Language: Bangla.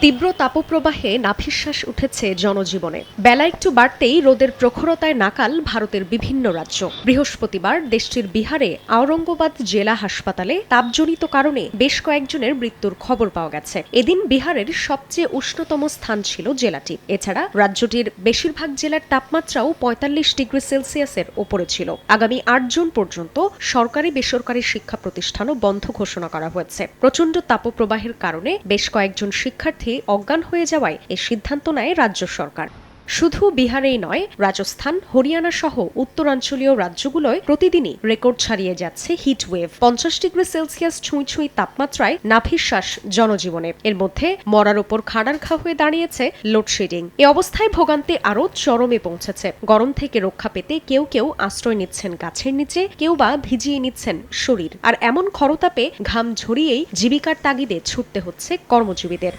তীব্র তাপপ্রবাহে নাভিশ্বাস উঠেছে জনজীবনে। বেলা একটু বাড়তেই রোদের প্রখরতায় নাকাল ভারতের বিভিন্ন রাজ্য। বৃহস্পতিবার দেশটির বিহারে আওরঙ্গাবাদ জেলা হাসপাতালে তাপজনিত কারণে বেশ কয়েকজনের মৃত্যুর খবর পাওয়া গেছে। এদিন বিহারের সবচেয়ে উষ্ণতম স্থান ছিল জেলাটি। এছাড়া রাজ্যটির বেশিরভাগ জেলার তাপমাত্রাও ৪৫ ডিগ্রি সেলসিয়াসের ওপরে ছিল। আগামী ৮ জুন পর্যন্ত সরকারি বেসরকারি শিক্ষা প্রতিষ্ঠানও বন্ধ ঘোষণা করা হয়েছে। প্রচণ্ড তাপপ্রবাহের কারণে বেশ কয়েকজন শিক্ষার্থী অজ্ঞান হয়ে যাওয়ায় এ সিদ্ধান্ত নেয় রাজ্য সরকার। শুধু বিহারেই নয়, রাজস্থান, হরিয়ানা সহ উত্তরাঞ্চলীয় রাজ্যগুলোয় প্রতিদিনই রেকর্ড ছাড়িয়ে যাচ্ছে হিটওয়েভ। ৫০ ডিগ্রি সেলসিয়াস ছুঁই ছুঁই তাপমাত্রায় নাভিশ্বাস জনজীবনে। এর মধ্যে মরার ওপর খাড়ার ঘা হয়ে দাঁড়িয়েছে লোডশেডিং। এ অবস্থায় ভোগান্তি আরও চরমে পৌঁছেছে। গরম থেকে রক্ষা পেতে কেউ কেউ আশ্রয় নিচ্ছেন গাছের নিচে, কেউ বা ভিজিয়ে নিচ্ছেন শরীর। আর এমন খরতাপে ঘাম ঝরিয়েই জীবিকার তাগিদে ছুটতে হচ্ছে কর্মজীবীদের।